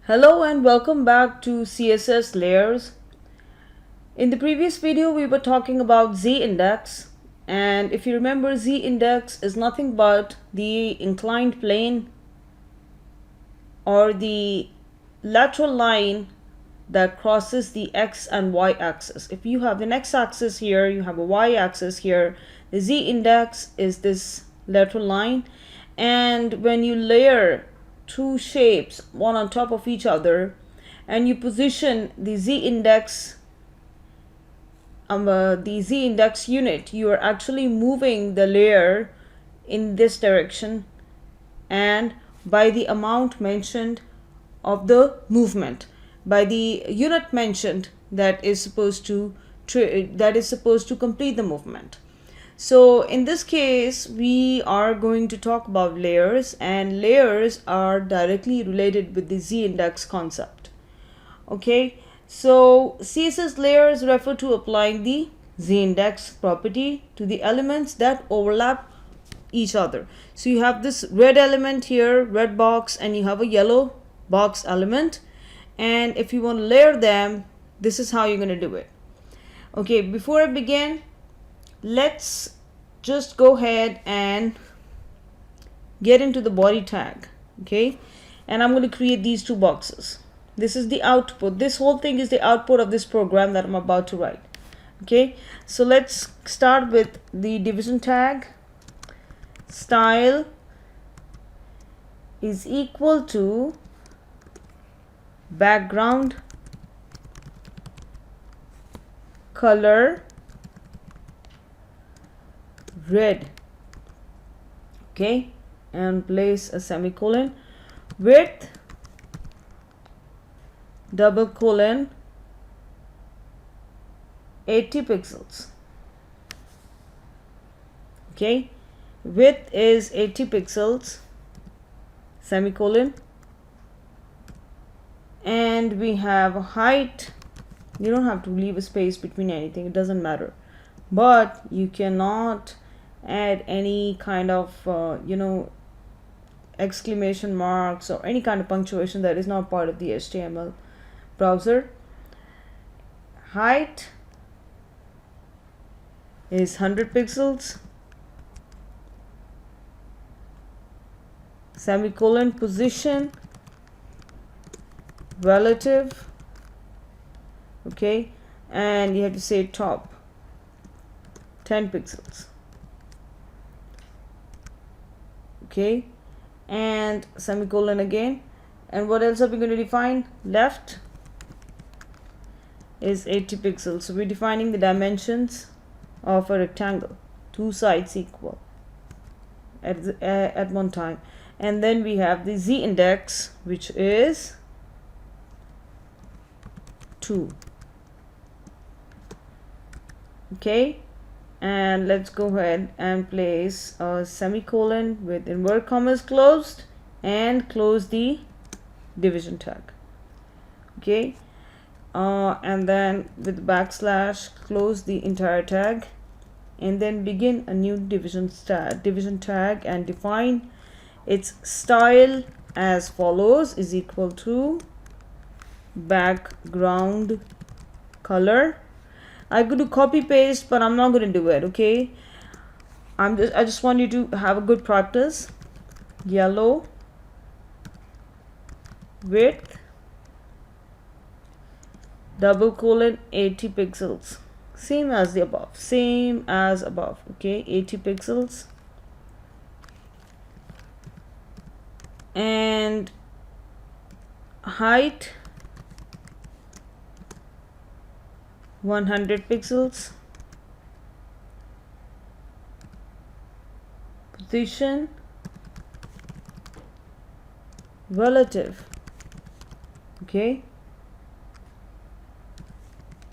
Hello and welcome back to CSS layers. In the previous video we were talking about z-index, and if you remember, z-index is nothing but the inclined plane or the lateral line that crosses the x and y axis. If you have an x-axis here, you have a y-axis here, the z-index is this lateral line, and when you layer two shapes one on top of each other and you position the z-index unit, you are actually moving the layer in this direction and by the amount mentioned of the movement, by the unit mentioned that is supposed to complete the movement. So in this case we are going to talk about layers, and layers are directly related with the z-index concept. Okay, so CSS layers refer to applying the z-index property to the elements that overlap each other. So you have this red element here, red box, and you have a yellow box element, and if you want to layer them, this is how you're going to do it. Okay, before I begin, let's just go ahead and get into the body tag. Okay, and I'm going to create these two boxes. This is the output. This whole thing is the output of this program that I'm about to write. Okay, so let's start with the division tag. Style is equal to background color red. Okay, and place a semicolon. Width double colon 80 pixels. Okay, width is 80 pixels, semicolon, and we have height. You don't have to leave a space between anything, it doesn't matter, but you cannot add any kind of exclamation marks or any kind of punctuation that is not part of the HTML browser. Height is 100 pixels, semicolon, position relative. Okay, and you have to say top 10 pixels. Okay, and semicolon again. And what else are we going to define? Left is 80 pixels. So we're defining the dimensions of a rectangle, two sides equal at one time. And then we have the z-index, which is 2. Okay, and let's go ahead and place a semicolon with inverted commas closed and close the division tag. Okay, and then with backslash close the entire tag, and then begin a new division tag and define its style as follows: is equal to background color. I could do copy paste, but I'm not going to do it. Okay, I just want you to have a good practice. Yellow, width double colon 80 pixels, same as the above. Okay, 80 pixels, and height 100 pixels, position relative. Okay,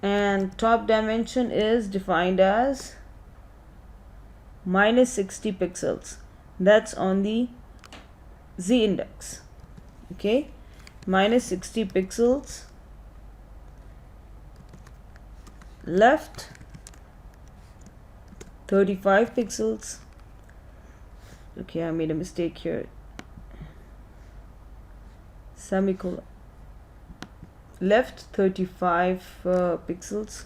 and top dimension is defined as minus 60 pixels. That's on the z-index. Okay, minus 60 pixels. Left 35 pixels. Okay, I made a mistake here. Semicolon. left 35 pixels,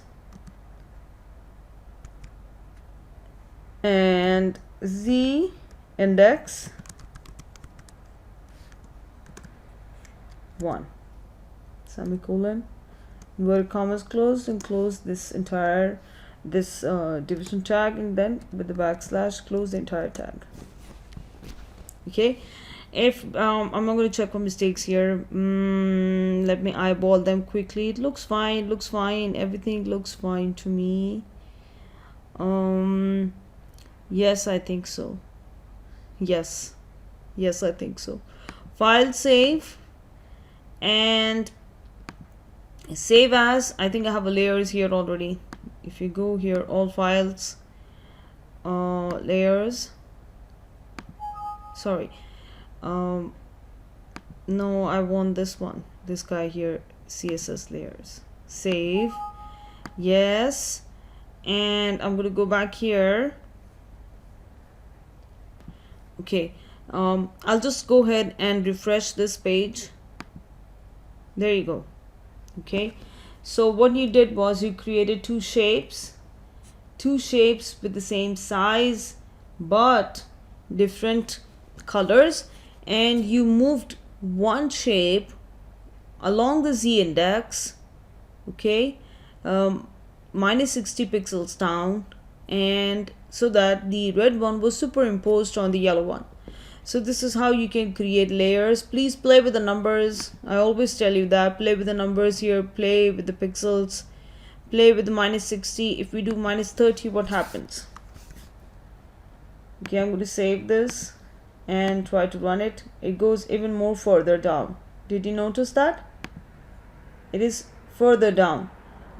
and z index 1 semicolon, where commas closed, and close this entire division tag, and then with the backslash close the entire tag. Okay, if I'm not going to check for mistakes here. Let me eyeball them quickly. It looks fine, everything looks fine to me. Yes, I think so. Yes, I think so. File save, and save as. I think I have a layers here already. If you go here, all files, layers, sorry, no, I want this one, this guy here, CSS layers, save, yes, and I'm gonna go back here. Okay, I'll just go ahead and refresh this page. There you go. Okay, so what you did was you created two shapes with the same size but different colors, and you moved one shape along the z index, okay, minus 60 pixels down, and so that the red one was superimposed on the yellow one. So this is how you can create layers. Please play with the numbers. I always tell you that. Play with the numbers here. Play with the pixels. Play with the minus 60. If we do minus 30, what happens? Okay, I'm going to save this and try to run it. It goes even more further down. Did you notice that? It is further down.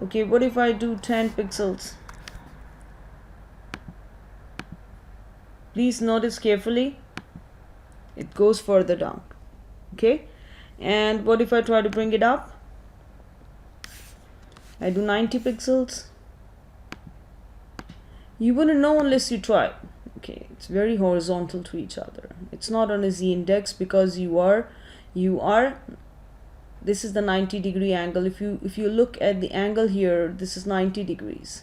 Okay, what if I do 10 pixels? Please notice carefully. It goes further down. Okay, and what if I try to bring it up? I do 90 pixels. You wouldn't know unless you try. Okay, it's very horizontal to each other. It's not on a z index because you are this is the 90-degree angle. If you look at the angle here, this is 90 degrees.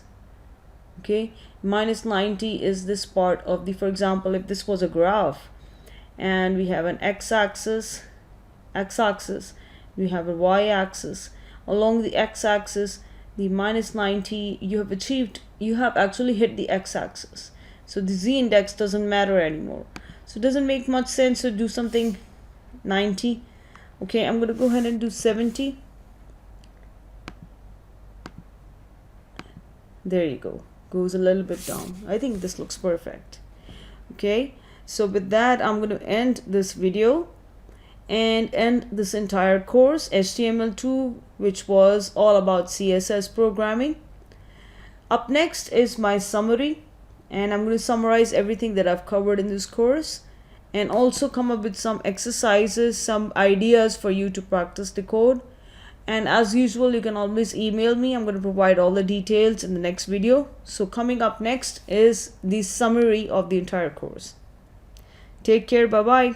Okay, minus 90 is this part of the, for example, if this was a graph and we have an x-axis, we have a y-axis. Along the x-axis, the minus 90, you have actually hit the x-axis. So the z-index doesn't matter anymore. So it doesn't make much sense to do something 90. Okay, I'm going to go ahead and do 70. There you go. Goes a little bit down. I think this looks perfect. Okay, so with that, I'm going to end this video and end this entire course, HTML2, which was all about CSS programming. Up next is my summary, and I'm going to summarize everything that I've covered in this course and also come up with some exercises, some ideas for you to practice the code. And as usual, you can always email me. I'm going to provide all the details in the next video. So coming up next is the summary of the entire course. Take care. Bye-bye.